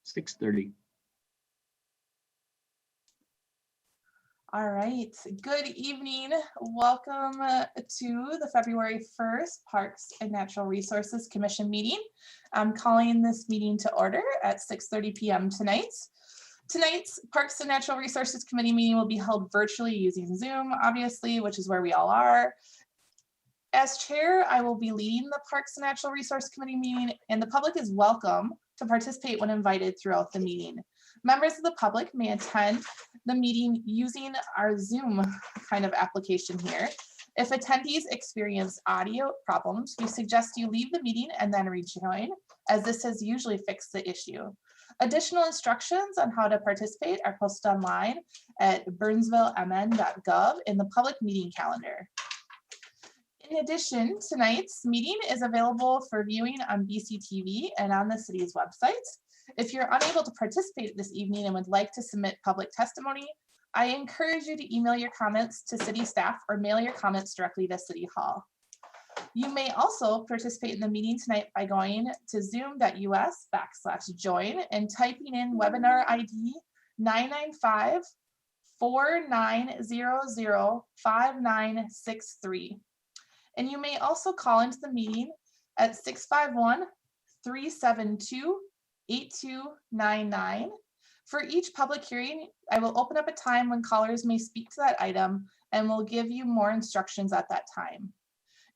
6:30. All right, good evening. Welcome to the February 1st Parks and Natural Resources Commission meeting. I'm calling this meeting to order at 6:30 p.m. tonight. Tonight's Parks and Natural Resources Committee meeting will be held virtually using Zoom, obviously, which is where we all are. As chair, I will be leading the Parks and Natural Resource Committee meeting, and the public is welcome to participate when invited throughout the meeting. Members of the public may attend the meeting using our Zoom kind of application here. If attendees experience audio problems, we suggest you leave the meeting and then rejoin, as this has usually fixed the issue. Additional instructions on how to participate are posted online at burnsvillemn.gov in the public meeting calendar. In addition, tonight's meeting is available for viewing on BCTV and on the city's website. If you're unable to participate this evening and would like to submit public testimony, I encourage you to email your comments to city staff or mail your comments directly to City Hall. You may also participate in the meeting tonight by going to zoom.us/join and typing in webinar ID 995-4900-5963. And you may also call into the meeting at 651-372-8299. For each public hearing, I will open up a time when callers may speak to that item and will give you more instructions at that time.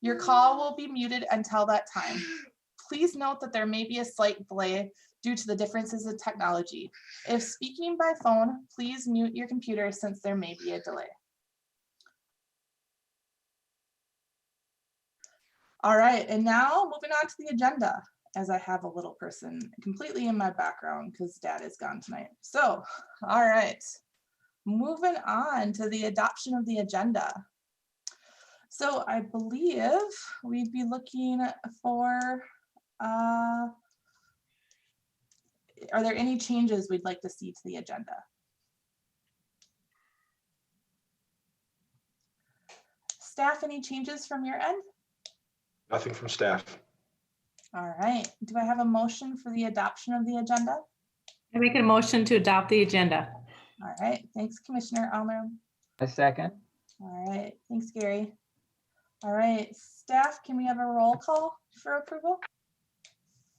Your call will be muted until that time. Please note that there may be a slight delay due to the differences in technology. If speaking by phone, please mute your computer since there may be a delay. All right, and now moving on to the agenda, as I have a little person completely in my background because Dad is gone tonight. So, all right, moving on to the adoption of the agenda. So I believe we'd be looking for, are there any changes we'd like to see to the agenda? Staff, any changes from your end? Nothing from staff. All right, do I have a motion for the adoption of the agenda? I make a motion to adopt the agenda. All right, thanks, Commissioner Almer. A second. All right, thanks, Gary. All right, staff, can we have a roll call for approval?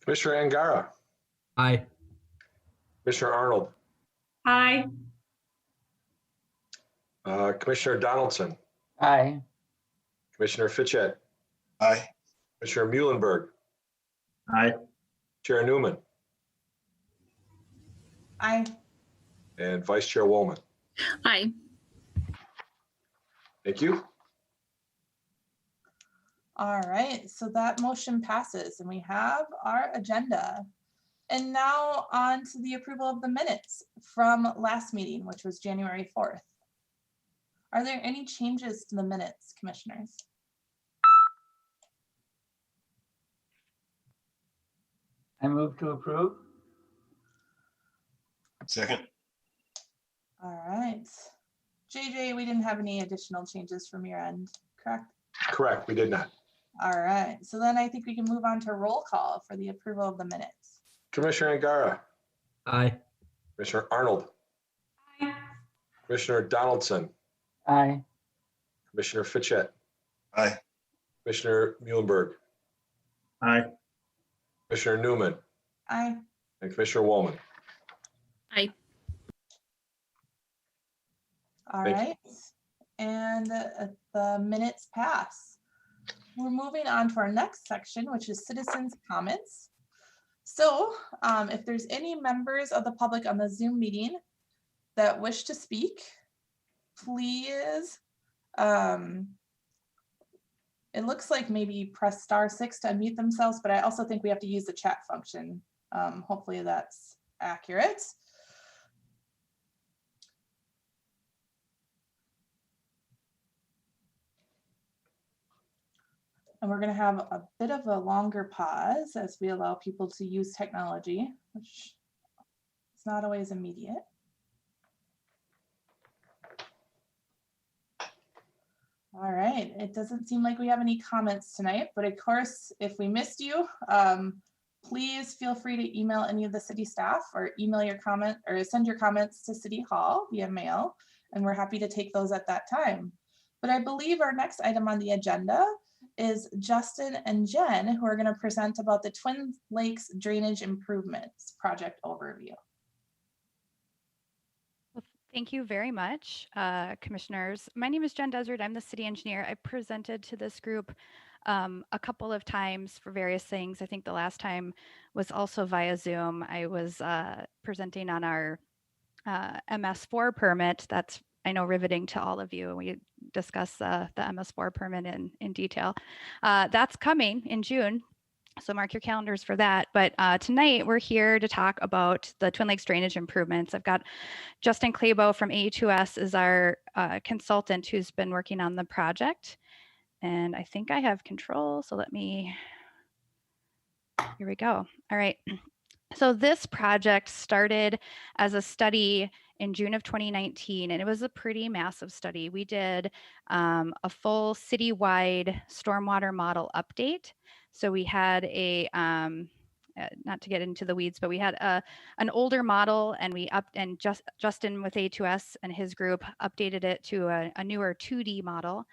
Commissioner Angara, Aye. Commissioner Arnold, Aye. Commissioner Donaldson, Aye. Commissioner Fitchett, Aye. Commissioner Muhlenberg, Aye. Chair Newman, Aye. and Vice Chair Woolman. Aye. Thank you. All right, so that motion passes and we have our agenda. And now on to the approval of the minutes from last meeting, which was January 4th. Are there any changes to the minutes, commissioners? I move to approve. Second. All right. JJ, we didn't have any additional changes from your end, correct? Correct, we did not. All right, so then I think we can move on to roll call for the approval of the minutes. Commissioner Angara, Aye. Commissioner Arnold, Aye. Commissioner Donaldson, Aye. Commissioner Fitchett, Aye. Commissioner Muhlenberg, Aye. Commissioner Newman, Aye. and Commissioner Woolman. Aye. All Thank you. right, and the minutes pass. We're moving on to our next section, which is citizens' comments. So if there's any members of the public on the Zoom meeting that wish to speak, please, it looks like maybe press *6 to unmute themselves, but I also think we have to use the chat function. Hopefully that's accurate. And we're going to have a bit of a longer pause as we allow people to use technology, which is not always immediate. All right, it doesn't seem like we have any comments tonight, but of course, if we missed you, Please feel free to email any of the city staff or email your comment or send your comments to City Hall via mail, and we're happy to take those at that time. But I believe our next item on the agenda is Justin and Jen, who are going to present about the Twin Lakes Drainage Improvements Project overview. Well, thank you very much, commissioners. My name is Jen Desert. I'm the city engineer. I presented to this group a couple of times for various things. I think the last time was also via Zoom. I was presenting on our MS4 permit. That's, I know, riveting to all of you. We discussed the MS4 permit in detail. That's coming in June. So mark your calendars for that. But tonight we're here to talk about the Twin Lakes drainage improvements. I've got Justin Clabo from AE2S is our consultant who's been working on the project. And I think I have control. So let me, here we go. All right. So this project started as a study in June of 2019, and it was a pretty massive study. We did a full citywide stormwater model update. So we had a, not to get into the weeds, but we had an older model, and Justin with A2S and his group updated it to a newer 2D model.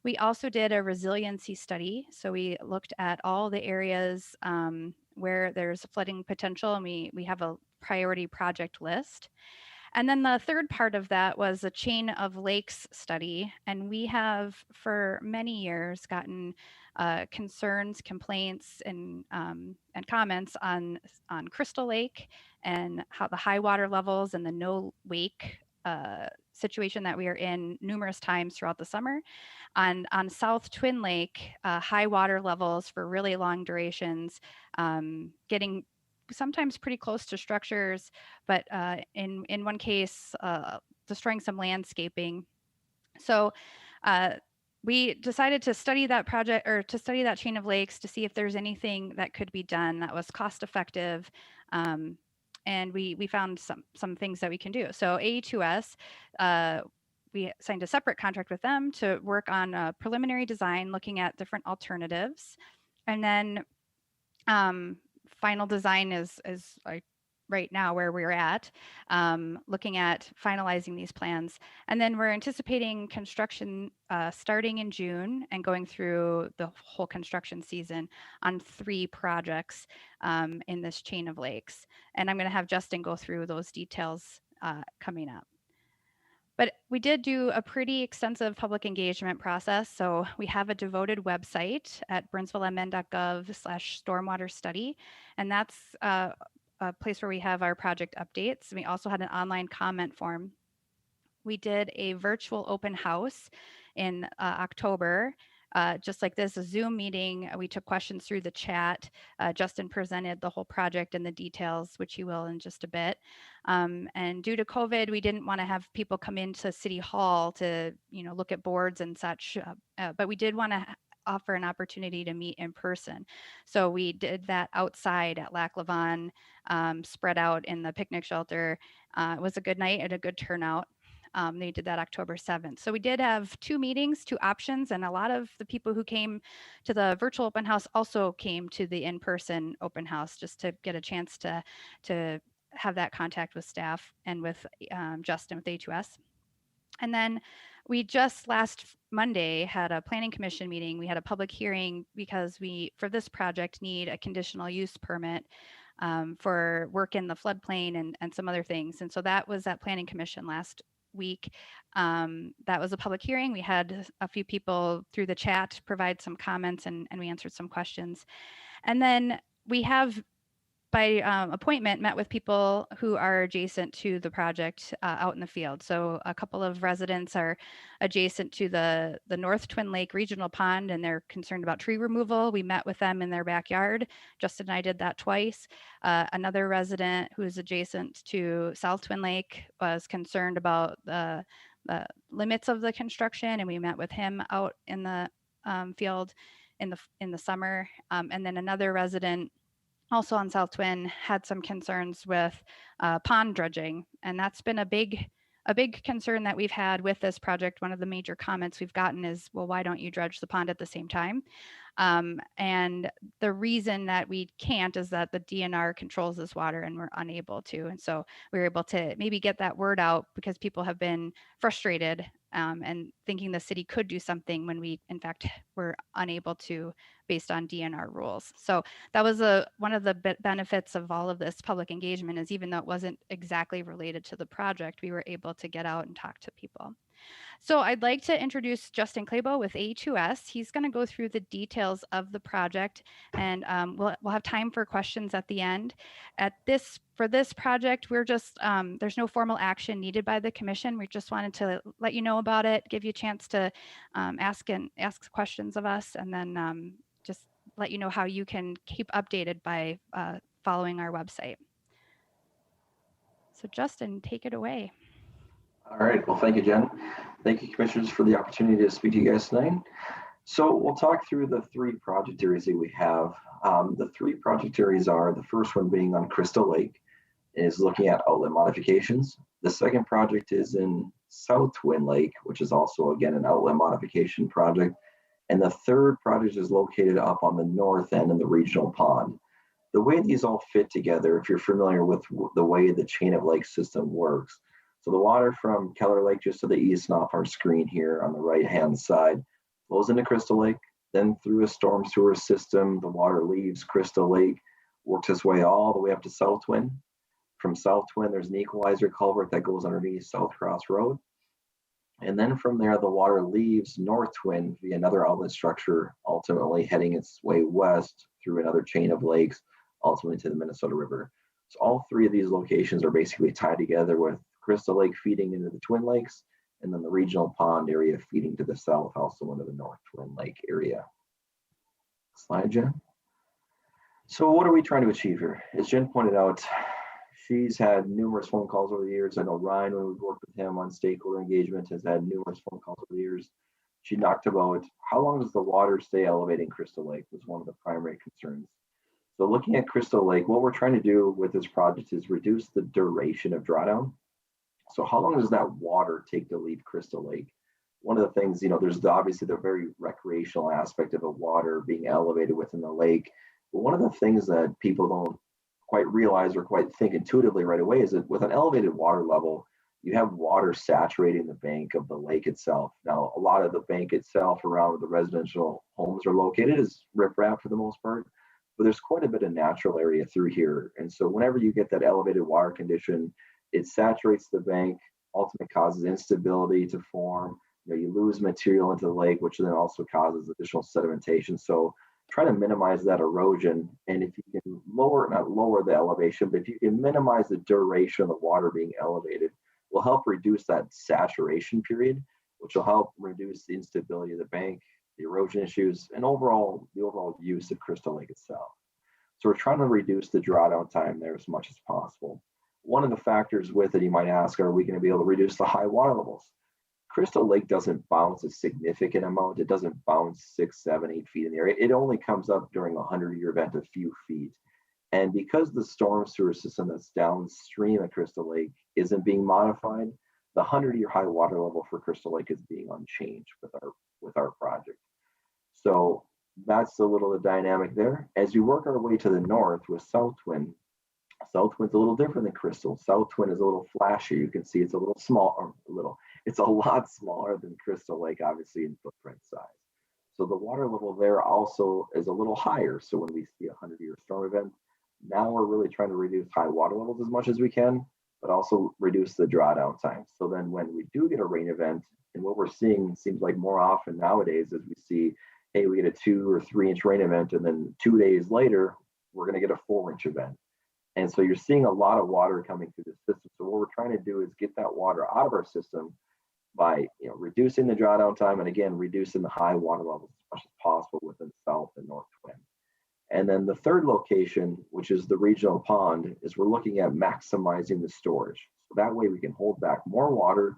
We also did a resiliency study. So we looked at all the areas where there's flooding potential, and we have a priority project list. And then the third part of that was a chain of lakes study. And we have for many years gotten concerns, complaints, and comments on Crystal Lake and how the high water levels and the no wake situation that we are in numerous times throughout the summer. On South Twin Lake, high water levels for really long durations, getting sometimes pretty close to structures, but in one case, destroying some landscaping. So we decided to study that project, or to study that chain of lakes, to see if there's anything that could be done that was cost effective. And we found some things that we can do. So AE2S, we signed a separate contract with them to work on a preliminary design, looking at different alternatives. And then final design is like right now where we're at, looking at finalizing these plans. And then we're anticipating construction starting in June and going through the whole construction season on 3 projects in this chain of lakes. And I'm going to have Justin go through those details coming up. But we did do a pretty extensive public engagement process. So we have a devoted website at burnsvillemn.gov/stormwater study. And that's a place where we have our project updates. We also had an online comment form. We did a virtual open house in October. Just like this, a Zoom meeting. We took questions through the chat. Justin presented the whole project and the details, which he will in just a bit. And due to COVID, we didn't want to have people come into City Hall to, look at boards and such, but we did want to offer an opportunity to meet in person. So we did that outside at Lac La Vanne, spread out in the picnic shelter. It was a good night and a good turnout. They did that October 7th. So we did have 2 meetings, 2 options, and a lot of the people who came to the virtual open house also came to the in-person open house, just to get a chance to have that contact with staff and with Justin with A2S. And then we just last Monday had a planning commission meeting. We had a public hearing because we, for this project, need a conditional use permit for work in the floodplain and some other things. And so that was at planning commission last week. That was a public hearing. We had a few people through the chat provide some comments, and we answered some questions. And then we have, by appointment, met with people who are adjacent to the project out in the field. So a couple of residents are adjacent to the North Twin Lake Regional Pond, and they're concerned about tree removal. We met with them in their backyard. Justin and I did that twice. Another resident who is adjacent to South Twin Lake was concerned about the limits of the construction, and we met with him out in the field in the summer. And then another resident, also on South Twin, had some concerns with pond dredging, and that's been a big a big concern that we've had with this project, one of the major comments we've gotten is, well, why don't you dredge the pond at the same time? And the reason that we can't is that the DNR controls this water and we're unable to. And so we were able to maybe get that word out because people have been frustrated and thinking the city could do something when we, in fact, were unable to based on DNR rules. So that was one of the benefits of all of this public engagement is even though it wasn't exactly related to the project, we were able to get out and talk to people. So I'd like to introduce Justin Clabo with A2S. He's going to go through the details of the project, and we'll have time for questions at the end. For this project, we're just there's no formal action needed by the commission. We just wanted to let you know about it, give you a chance to ask questions of us, and then just let you know how you can keep updated by following our website. So Justin, take it away. All right, well, thank you, Jen. Thank you, commissioners, for the opportunity to speak to you guys tonight. So we'll talk through the 3 project areas that we have. The 3 project areas are, the first one being on Crystal Lake, is looking at outlet modifications. The second project is in South Twin Lake, which is also, again, an outlet modification project. And the third project is located up on the north end in the regional pond. The way these all fit together, if you're familiar with the way the chain of lake system works, so the water from Keller Lake just to the east and off our screen here on the right-hand side flows into Crystal Lake, then through a storm sewer system, the water leaves Crystal Lake, works its way all the way up to South Twin. From South Twin, there's an equalizer culvert that goes underneath South Cross Road. And then from there, the water leaves North Twin via another outlet structure, ultimately heading its way west through another chain of lakes, ultimately to the Minnesota River. So all 3 of these locations are basically tied together with Crystal Lake feeding into the Twin Lakes, and then the regional pond area feeding to the south, also into the North Twin Lake area. Slide, Jen. So what are we trying to achieve here? As Jen pointed out, she's had numerous phone calls over the years. I know Ryan, when we've worked with him on stakeholder engagement, has had numerous phone calls over the years. She talked about how long does the water stay elevated in Crystal Lake was one of the primary concerns. So looking at Crystal Lake, what we're trying to do with this project is reduce the duration of drawdown. So how long does that water take to leave Crystal Lake? One of the things, there's obviously the very recreational aspect of the water being elevated within the lake. But one of the things that people don't quite realize or quite think intuitively right away is that with an elevated water level, you have water saturating the bank of the lake itself. Now, a lot of the bank itself around where the residential homes are located is riprap for the most part, but there's quite a bit of natural area through here. And so whenever you get that elevated water condition, it saturates the bank, ultimately causes instability to form. You lose material into the lake, which then also causes additional sedimentation. So try to minimize that erosion. And if you can not lower the elevation, but if you can minimize the duration of the water being elevated, will help reduce that saturation period, which will help reduce the instability of the bank, the erosion issues, and the overall use of Crystal Lake itself. So we're trying to reduce the drawdown time there as much as possible. One of the factors with it, you might ask, are we going to be able to reduce the high water levels? Crystal Lake doesn't bounce a significant amount. It doesn't bounce 6, 7, 8 feet in the area. It only comes up during a 100-year event a few feet. And because the storm sewer system that's downstream of Crystal Lake isn't being modified, the 100-year high water level for Crystal Lake is being unchanged with our project. So that's a little of the dynamic there. As you work our way to the north with South Twin, South Twin's a little different than Crystal. South Twin is a little flashier. You can see it's a little small, or it's a lot smaller than Crystal Lake, obviously in footprint size. So the water level there also is a little higher. So when we see a 100-year storm event, now we're really trying to reduce high water levels as much as we can, but also reduce the drawdown time. So then when we do get a rain event, and what we're seeing seems like more often nowadays is we see, hey, we get a 2 or 3 inch rain event, and then 2 days later, we're going to get a 4-inch event. And so you're seeing a lot of water coming through the system. So what we're trying to do is get that water out of our system by reducing the drawdown time, and again, reducing the high water levels as much as possible within South and North Twin. And then the third location, which is the regional pond, is we're looking at maximizing the storage. So that way we can hold back more water,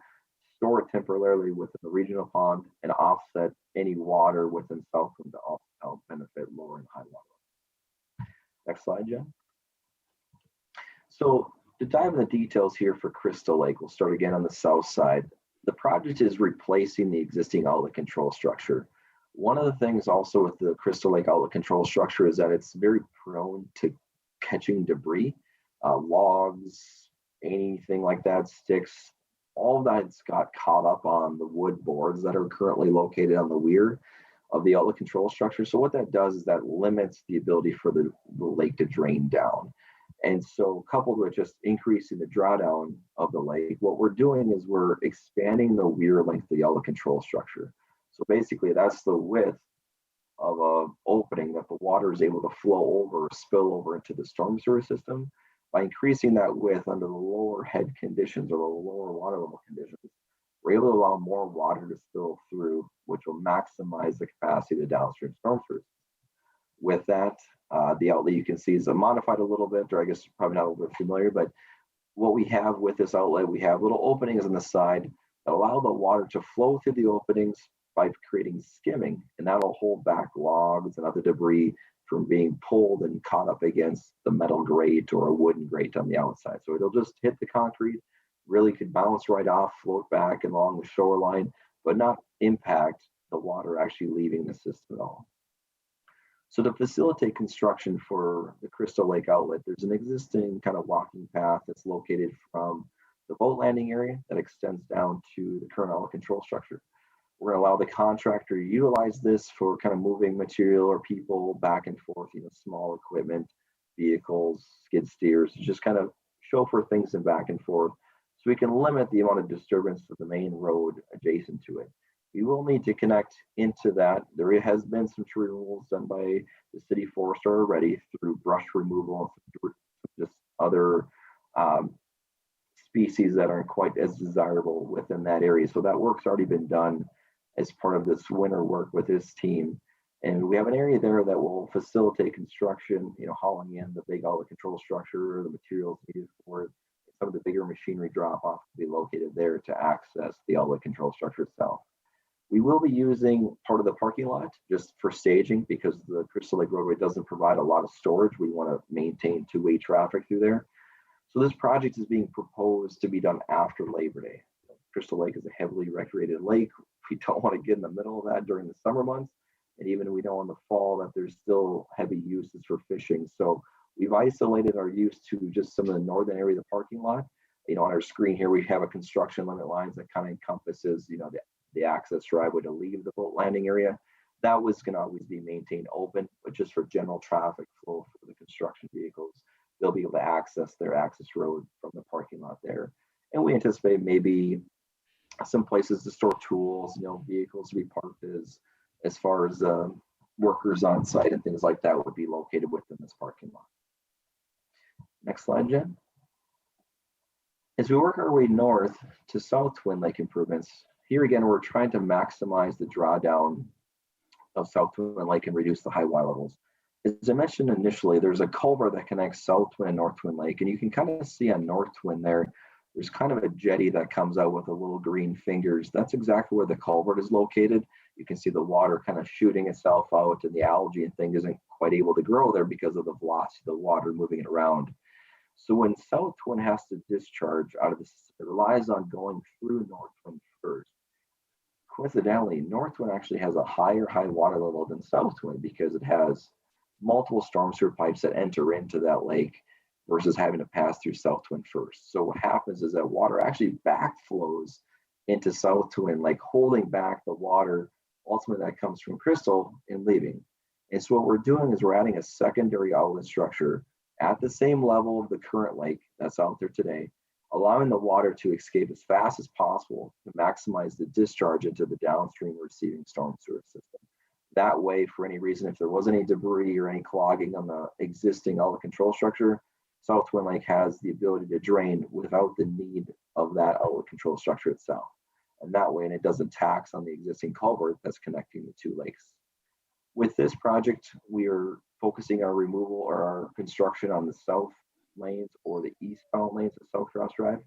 store it temporarily within the regional pond, and offset any water within South Twin to also help benefit lower and high water levels. Next slide, Jen. So to dive into the details here for Crystal Lake, we'll start again on the south side. The project is replacing the existing outlet control structure. One of the things also with the Crystal Lake outlet control structure is that it's very prone to catching debris, logs, anything like that, sticks. All of that's got caught up on the wood boards that are currently located on the weir of the outlet control structure. So what that does is that limits the ability for the lake to drain down. And so coupled with just increasing the drawdown of the lake, what we're doing is we're expanding the weir length of the outlet control structure. So basically that's the width of an opening that the water is able to flow over or spill over into the storm sewer system. By increasing that width under the lower head conditions or the lower water level conditions, we're able to allow more water to spill through, which will maximize the capacity of the downstream storm sewers. With that, the outlet you can see is modified a little bit, or I guess probably not a little bit familiar, but what we have with this outlet, we have little openings on the side that allow the water to flow through the openings by creating skimming, and that'll hold back logs and other debris from being pulled and caught up against the metal grate or a wooden grate on the outside. So it'll just hit the concrete, really could bounce right off, float back along the shoreline, but not impact the water actually leaving the system at all. So to facilitate construction for the Crystal Lake outlet, there's an existing kind of walking path that's located from the boat landing area that extends down to the current outlet control structure. We're going to allow the contractor to utilize this for kind of moving material or people back and forth, small equipment, vehicles, skid steers, just kind of chauffeur things and back and forth so we can limit the amount of disturbance to the main road adjacent to it. We will need to connect into that. There has been some tree removals done by the city forester already through brush removal, just other species that aren't quite as desirable within that area. So that work's already been done as part of this winter work with his team. And we have an area there that will facilitate construction, hauling in the big outlet control structure, the materials needed for it. Some of the bigger machinery drop-off will be located there to access the outlet control structure itself. We will be using part of the parking lot just for staging because the Crystal Lake roadway doesn't provide a lot of storage. We want to maintain two-way traffic through there. So this project is being proposed to be done after Labor Day. Crystal Lake is a heavily recreated lake. We don't want to get in the middle of that during the summer months. And even we know in the fall that there's still heavy uses for fishing. So we've isolated our use to just some of the northern area of the parking lot. On our screen here, we have a construction limit lines that kind of encompasses, the access driveway to leave the boat landing area. That was going to always be maintained open, but just for general traffic flow for the construction vehicles, they'll be able to access their access road from the parking lot there. And we anticipate maybe some places to store tools, vehicles to be parked as far as workers on site and things like that would be located within this parking lot. Next slide, Jen. As we work our way north to South Twin Lake improvements, here again, we're trying to maximize the drawdown of South Twin Lake and reduce the high water levels. As I mentioned initially, there's a culvert that connects South Twin and North Twin Lake, and you can kind of see on North Twin there's kind of a jetty that comes out with the little green fingers. That's exactly where the culvert is located. You can see the water kind of shooting itself out, and the algae and thing isn't quite able to grow there because of the velocity of the water moving it around. So when South Twin has to discharge out of the system, it relies on going through North Twin first. Coincidentally, North Twin actually has a higher high water level than South Twin because it has multiple storm sewer pipes that enter into that lake versus having to pass through South Twin first. So what happens is that water actually backflows into South Twin, like holding back the water ultimately that comes from Crystal and leaving. And so what we're doing is we're adding a secondary outlet structure at the same level of the current lake that's out there today, allowing the water to escape as fast as possible to maximize the discharge into the downstream receiving storm sewer system. That way, for any reason, if there was any debris or any clogging on the existing outlet control structure, South Twin Lake has the ability to drain without the need of that outlet control structure itself. And that way, and it doesn't tax on the existing culvert that's connecting the two lakes. With this project, we are focusing our removal or our construction on the south lanes or the eastbound lanes of South Cross Drive.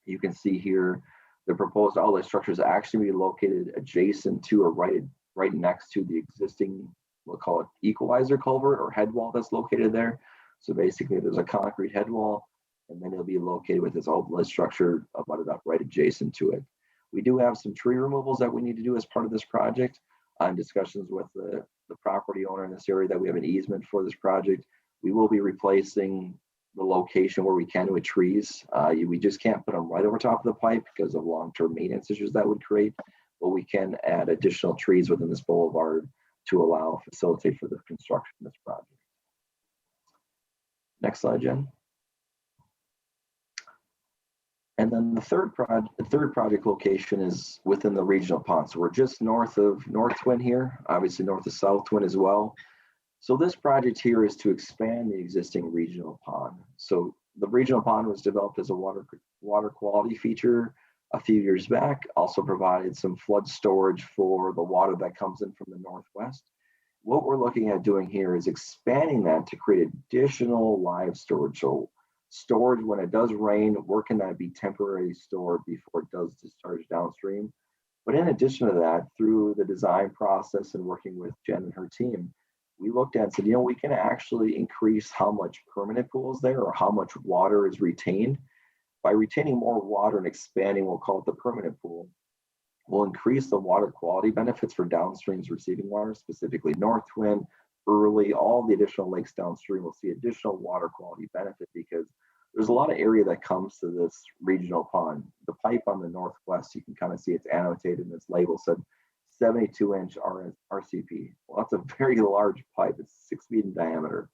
You can see here the proposed outlet structure is actually located adjacent to or right next to the existing, we'll call it equalizer culvert or head wall that's located there. So basically there's a concrete head wall and then it'll be located with this outlet structure abutted up right adjacent to it. We do have some tree removals that we need to do as part of this project. On discussions with the property owner in this area that we have an easement for this project. We will be replacing the location where we can with trees. We just can't put them right over top of the pipe because of long-term maintenance issues that would create, but we can add additional trees within this boulevard to facilitate for the construction of this project. Next slide, Jen. And then the third project location is within the regional pond. So we're just north of North Twin here, obviously north of South Twin as well. So this project here is to expand the existing regional pond. So the regional pond was developed as a water quality feature a few years back, also provided some flood storage for the water that comes in from the northwest. What we're looking at doing here is expanding that to create additional live storage. So storage when it does rain, where can that be temporarily stored before it does discharge downstream? But in addition to that, through the design process and working with Jen and her team, we looked at and said, we can actually increase how much permanent pool is there or how much water is retained. By retaining more water and expanding, we'll call it the permanent pool, we'll increase the water quality benefits for downstreams receiving water, specifically North Twin, Early, all the additional lakes downstream will see additional water quality benefit because there's a lot of area that comes to this regional pond. The pipe on the northwest, you can kind of see it's annotated and it's label said 72-inch RCP. Well, that's a very large pipe. It's 6 feet in diameter.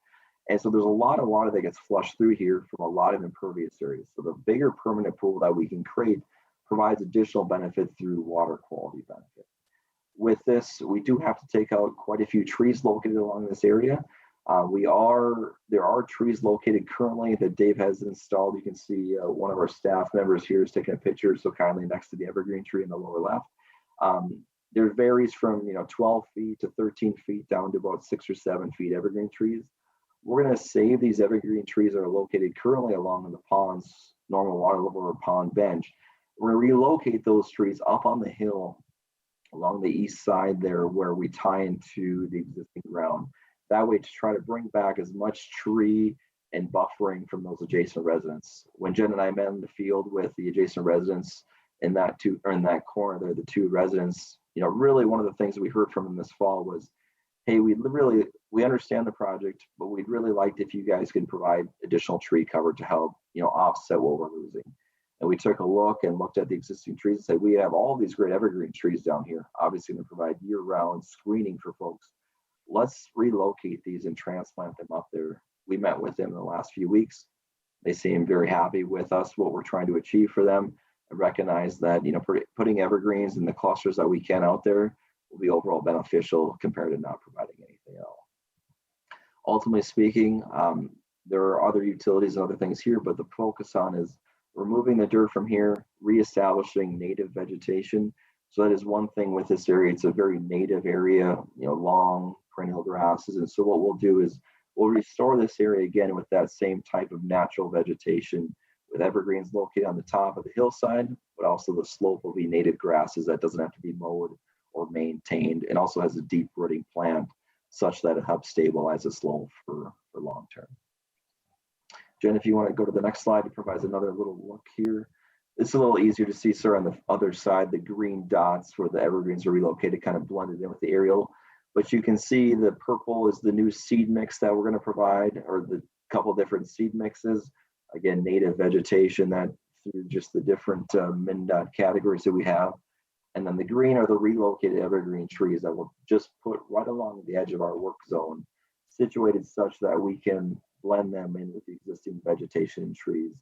And so there's a lot of water that gets flushed through here from a lot of impervious areas. So the bigger permanent pool that we can create provides additional benefit through water quality benefit. With this, we do have to take out quite a few trees located along this area. There are trees located currently that Dave has installed. You can see one of our staff members here is taking a picture so kindly next to the evergreen tree in the lower left. There varies from 12 feet to 13 feet down to about 6 or 7 feet evergreen trees. We're going to save these evergreen trees that are located currently along the pond's normal water level or pond bench. We're going to relocate those trees up on the hill along the east side there where we tie into the existing ground. That way to try to bring back as much tree and buffering from those adjacent residents. When Jen and I met in the field with the adjacent residents in that corner there, the two residents, really one of the things that we heard from them this fall was, hey, we understand the project, but we'd really like if you guys can provide additional tree cover to help, offset what we're losing. And we took a look and looked at the existing trees and said, we have all these great evergreen trees down here, obviously going to provide year-round screening for folks. Let's relocate these and transplant them up there. We met with them in the last few weeks. They seem very happy with us, what we're trying to achieve for them. I recognize that, putting evergreens in the clusters that we can out there will be overall beneficial compared to not providing anything else. Ultimately speaking, there are other utilities and other things here, but the focus on is removing the dirt from here, reestablishing native vegetation. So that is one thing with this area. It's a very native area, long perennial grasses. And so what we'll do is we'll restore this area again with that same type of natural vegetation with evergreens located on the top of the hillside, but also the slope will be native grasses that doesn't have to be mowed or maintained, and also has a deep rooting plant such that it helps stabilize the slope for long term. Jen, if you want to go to the next slide, it provides another little look here. It's a little easier to see, sir, on the other side, the green dots where the evergreens are relocated kind of blended in with the aerial. But you can see the purple is the new seed mix that we're going to provide, or the couple different seed mixes. Again, native vegetation that through just the different MnDOT categories that we have. And then the green are the relocated evergreen trees that we'll just put right along the edge of our work zone, situated such that we can blend them in with the existing vegetation and trees.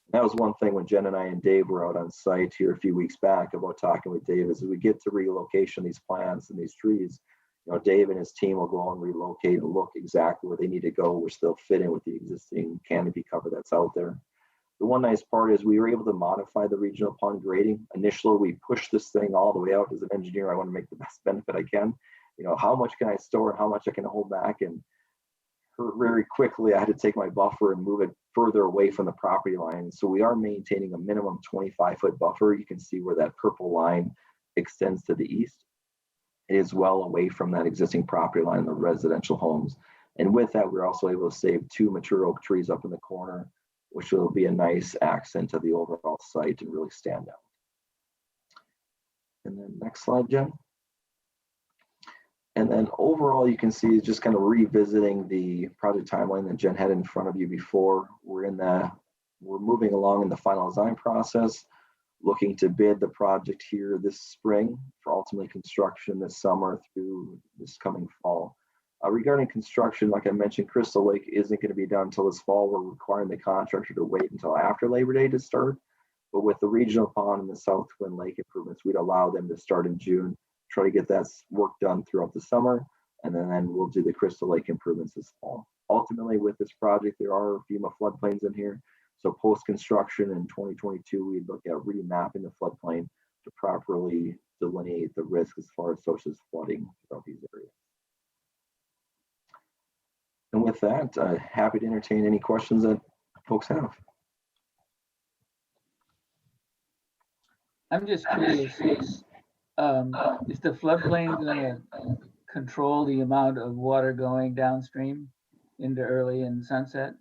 And that was one thing when Jen and I and Dave were out on site here a few weeks back about talking with Dave, as we get to relocation these plants and these trees, Dave and his team will go and relocate and look exactly where they need to go, which they'll fit in with the existing canopy cover that's out there. The one nice part is we were able to modify the regional pond grading. Initially, we pushed this thing all the way out. As an engineer, I want to make the best benefit I can. How much can I store and how much I can hold back? And very quickly, I had to take my buffer and move it further away from the property line. So we are maintaining a minimum 25-foot buffer. You can see where that purple line extends to the east. It is well away from that existing property line in the residential homes. And with that, we're also able to save 2 mature oak trees up in the corner. which will be a nice accent to the overall site and really stand out. And then next slide, Jen. And then overall, you can see just kind of revisiting the project timeline that Jen had in front of you before. We're moving along in the final design process, looking to bid the project here this spring for ultimately construction this summer through this coming fall. Regarding construction, like I mentioned, Crystal Lake isn't going to be done until this fall. We're requiring the contractor to wait until after Labor Day to start. But with the regional pond and the South Twin Lake improvements, we'd allow them to start in June, try to get that work done throughout the summer, and then we'll do the Crystal Lake improvements this fall. Ultimately, with this project, there are FEMA floodplains in here. So post-construction in 2022, we'd look at remapping the floodplain to properly delineate the risk as far as social flooding throughout these areas. And with that, happy to entertain any questions that folks have. I'm just curious, is the floodplain going to control the amount of water going downstream into Early and Sunset?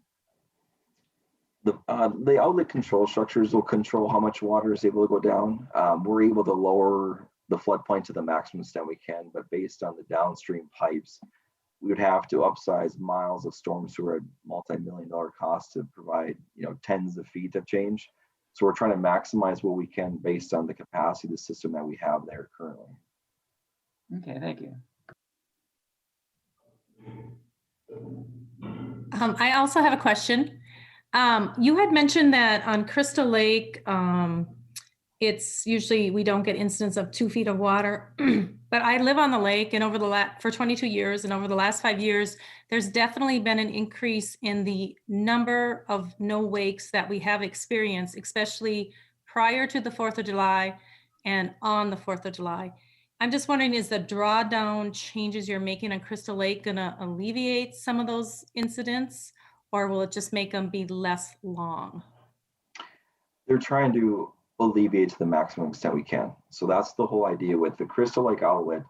The outlet control structures will control how much water is able to go down. We're able to lower the floodplain to the maximum extent we can, but based on the downstream pipes, we would have to upsize miles of storm sewer at multi-million-dollar cost to provide, tens of feet of change. So we're trying to maximize what we can based on the capacity of the system that we have there currently. Okay, thank you. I also have a question. You had mentioned that on Crystal Lake, it's usually we don't get incidents of 2 feet of water, but I live on the lake and for 22 years and over the last 5 years, there's definitely been an increase in the number of no wakes that we have experienced, especially prior to the 4th of July and on the 4th of July. I'm just wondering, is the drawdown changes you're making on Crystal Lake gonna alleviate some of those incidents, or will it just make them be less long? They're trying to alleviate to the maximum extent we can. So that's the whole idea with the Crystal Lake outlet.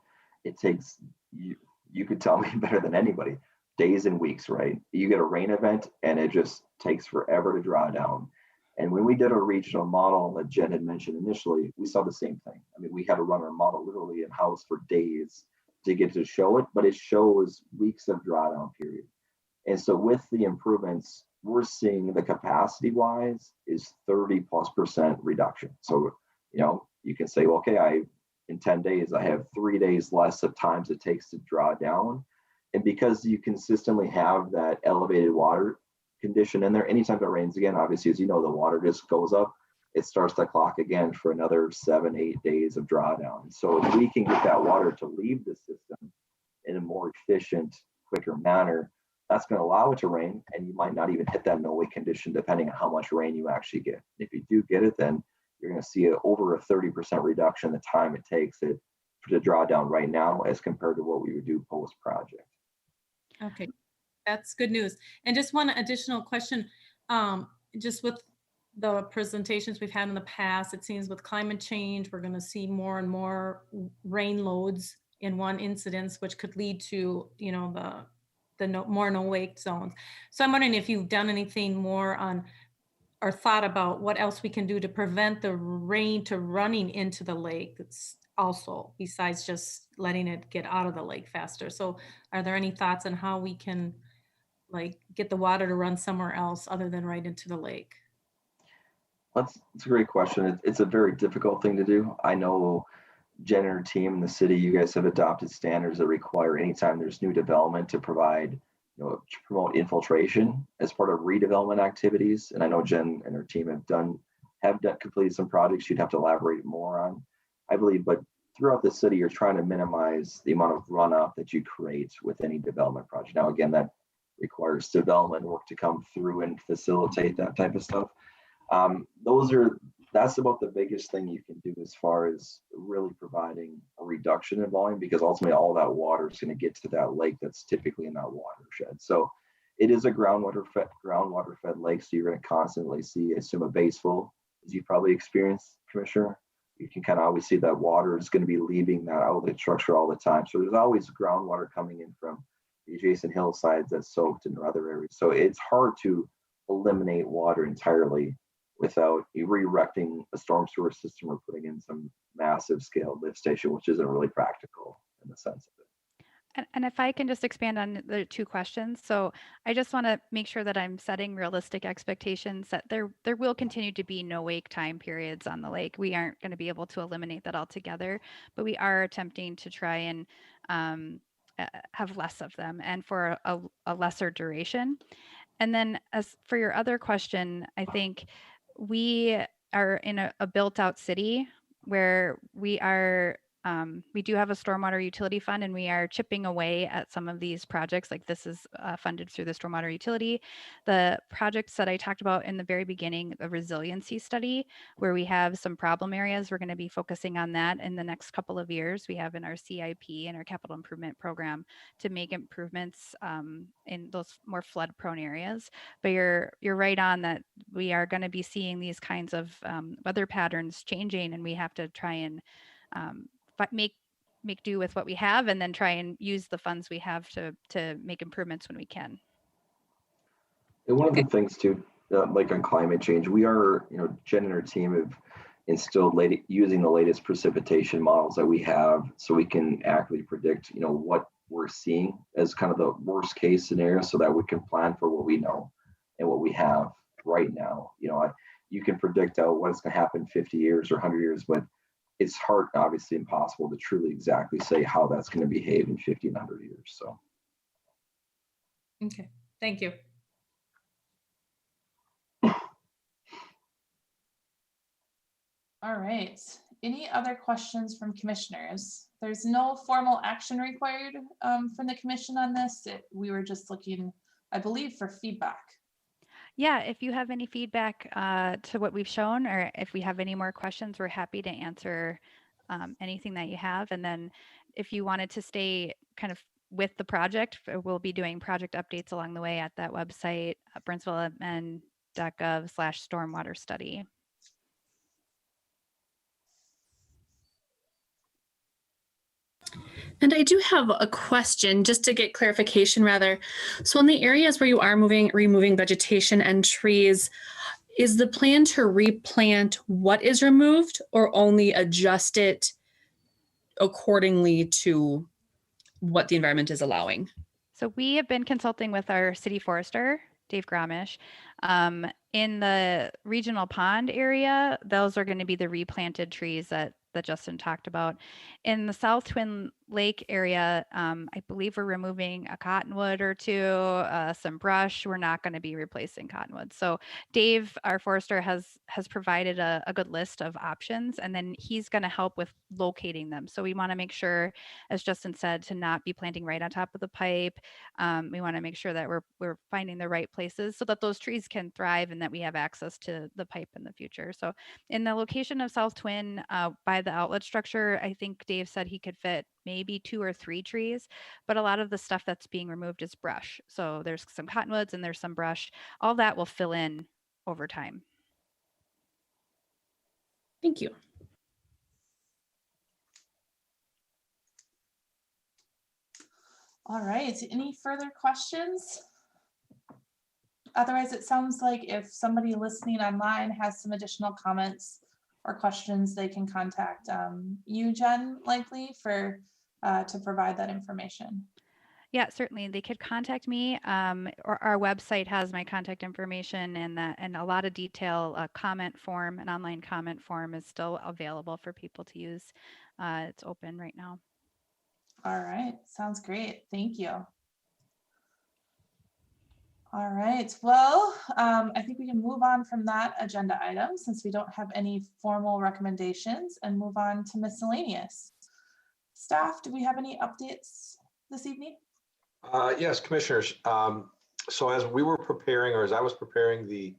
It takes, you could tell me better than anybody, days and weeks, right? You get a rain event and it just takes forever to draw down. And when we did our regional model that Jen had mentioned initially, we saw the same thing. I mean, we had to run our model literally in-house for days to get to show it, but it shows weeks of drawdown period. And so with the improvements, we're seeing the capacity wise is 30+% reduction. So, you can say, well, okay, in 10 days, I have 3 days less of times it takes to draw down. And because you consistently have that elevated water condition in there, anytime it rains again, obviously, as you know, the water just goes up, it starts the clock again for another 7-8 days of drawdown. So if we can get that water to leave the system in a more efficient, quicker manner, that's going to allow it to rain, and you might not even hit that no wake condition depending on how much rain you actually get. If you do get it, then you're going to see over a 30% reduction in the time it takes to draw down right now as compared to what we would do post-project. Okay, that's good news. And just one additional question, just with the presentations we've had in the past, it seems with climate change, we're going to see more and more rain loads in one incidence, which could lead to, the more no wake zones. So I'm wondering if you've done anything more on or thought about what else we can do to prevent the rain to running into the lake. It's also besides just letting it get out of the lake faster. So are there any thoughts on how we can get the water to run somewhere else other than right into the lake? That's a great question. It's a very difficult thing to do. I know Jen and her team in the city, you guys have adopted standards that require anytime there's new development to provide, to promote infiltration as part of redevelopment activities. And I know Jen and her team have completed some projects you'd have to elaborate more on, I believe, but throughout the city, you're trying to minimize the amount of runoff that you create with any development project. Now, again, that requires development work to come through and facilitate that type of stuff. That's about the biggest thing you can do as far as really providing a reduction in volume, because ultimately all that water is going to get to that lake that's typically in that watershed. So it is a groundwater fed lake. So you're going to constantly see, assume a base full, as you probably experienced, Commissioner. You can kind of always see that water is going to be leaving that outlet structure all the time. So there's always groundwater coming in from the adjacent hillsides that's soaked in other areas. So it's hard to eliminate water entirely without re-erecting a storm sewer system or putting in some massive scale lift station, which isn't really practical in the sense of it. And if I can just expand on the two questions. So I just want to make sure that I'm setting realistic expectations that there will continue to be no wake time periods on the lake. We aren't going to be able to eliminate that altogether, but we are attempting to try and have less of them and for a lesser duration. And then as for your other question, I think we are in a built out city where we do have a stormwater utility fund and we are chipping away at some of these projects. Like this is funded through the stormwater utility. The projects that I talked about in the very beginning, the resiliency study, where we have some problem areas, we're going to be focusing on that in the next couple of years. We have in our CIP and our capital improvement program to make improvements in those more flood prone areas. But you're right on that we are going to be seeing these kinds of weather patterns changing, and we have to try and make do with what we have, and then try and use the funds we have to make improvements when we can. And one of the things too, like on climate change, we are, Jen and her team have instilled using the latest precipitation models that we have, so we can accurately predict, what we're seeing as kind of the worst case scenario, so that we can plan for what we know and what we have right now. You can predict out what's going to happen 50 years or 100 years, but it's hard, obviously impossible to truly exactly say how that's going to behave in 50 and 100 years. So. Okay, thank you. All right. Any other questions from commissioners? There's no formal action required from the commission on this. We were just looking, I believe, for feedback. Yeah, if you have any feedback to what we've shown, or if we have any more questions, we're happy to answer anything that you have. And then if you wanted to stay kind of with the project, we'll be doing project updates along the way at that website, burnsville.gov/stormwater study. And I do have a question just to get clarification rather. So in the areas where you are removing vegetation and trees, is the plan to replant what is removed or only adjust it accordingly to what the environment is allowing? So we have been consulting with our city forester, Dave Gromish. In the regional pond area, those are going to be the replanted trees that Justin talked about. In the South Twin Lake area, I believe we're removing a cottonwood or two, some brush. We're not going to be replacing cottonwood. So Dave, our forester, has provided a good list of options, and then he's going to help with locating them. So we want to make sure, as Justin said, to not be planting right on top of the pipe. We want to make sure that we're finding the right places so that those trees can thrive and that we have access to the pipe in the future. So in the location of South Twin, by the outlet structure, I think Dave said he could fit maybe 2 or 3 trees, but a lot of the stuff that's being removed is brush. So there's some cottonwoods and there's some brush. All that will fill in over time. Thank you. All right, any further questions? Otherwise, it sounds like if somebody listening online has some additional comments or questions, they can contact you, Jen, likely to provide that information. Yeah, certainly. They could contact me, or our website has my contact information and a lot of detail. A comment form, an online comment form is still available for people to use. It's open right now. All right, sounds great. Thank you. All right, well, I think we can move on from that agenda item since we don't have any formal recommendations and move on to miscellaneous. Staff, do we have any updates this evening? Yes, commissioners. So as we were preparing, or as I was preparing the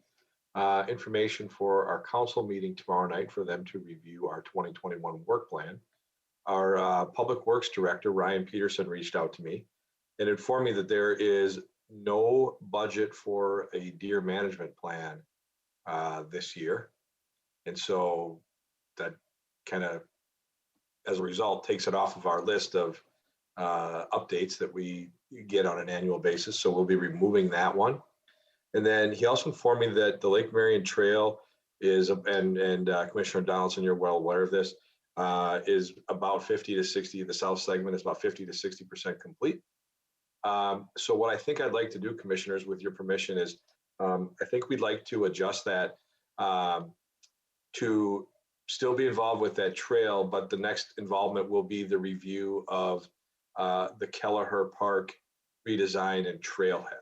information for our council meeting tomorrow night for them to review our 2021 work plan, our Public Works Director, Ryan Peterson, reached out to me and informed me that there is no budget for a deer management plan this year. And so that kind of, as a result, takes it off of our list of updates that we get on an annual basis. So we'll be removing that one. And then he also informed me that the Lake Marion Trail is, and Commissioner Donaldson, you're well aware of this, is about 50 to 60, the south segment is about 50 to 60% complete. So what I think I'd like to do, commissioners, with your permission, is I think we'd like to adjust that to still be involved with that trail, but the next involvement will be the review of the Kelleher Park redesign and trailhead.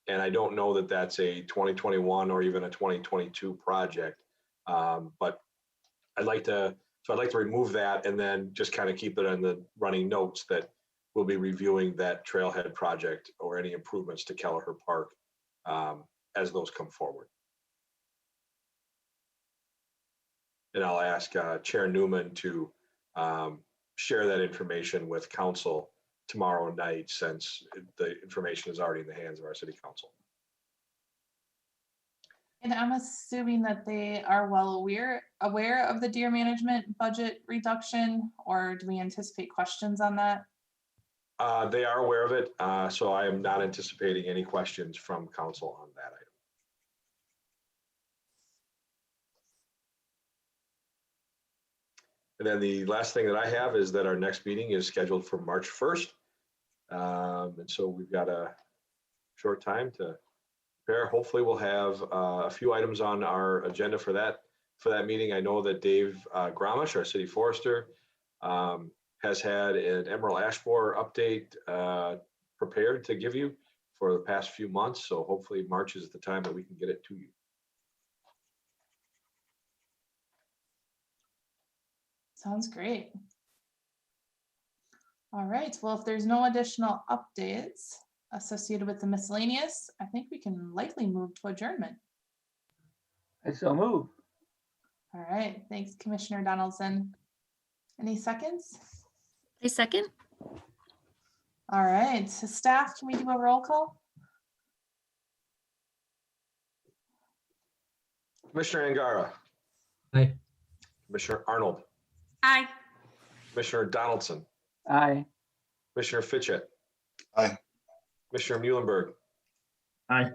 And I don't know that that's a 2021 or even a 2022 project, but I'd like to remove that and then just kind of keep it in the running notes that we'll be reviewing that trailhead project or any improvements to Kelleher Park as those come forward. And I'll ask Chair Newman to share that information with council tomorrow night, since the information is already in the hands of our city council. And I'm assuming that they are well aware of the deer management budget reduction, or do we anticipate questions on that? They are aware of it, so I am not anticipating any questions from council on that item. And then the last thing that I have is that our next meeting is scheduled for March 1st. And so we've got a short time to prepare. Hopefully we'll have a few items on our agenda for that meeting. I know that Dave Gramish, our city forester, has had an emerald ash borer update prepared to give you for the past few months. So hopefully March is the time that we can get it to you. Sounds great. All right, well, if there's no additional updates associated with the miscellaneous, I think we can likely move to adjournment. I so move. All right, thanks, Commissioner Donaldson. Any seconds? A second. All right, so staff, can we do a roll call? Commissioner Angara. Aye. Commissioner Arnold. Aye. Commissioner Donaldson. Aye. Commissioner Fitchett. Aye. Commissioner Muhlenberg. Aye.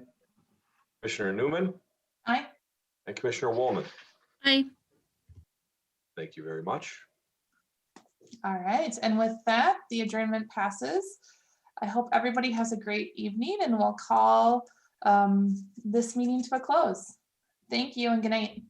Commissioner Newman. Aye. And Commissioner Woolman. Aye. Thank you very much. All right, and with that, the adjournment passes. I hope everybody has a great evening, and we'll call this meeting to a close. Thank you and good night.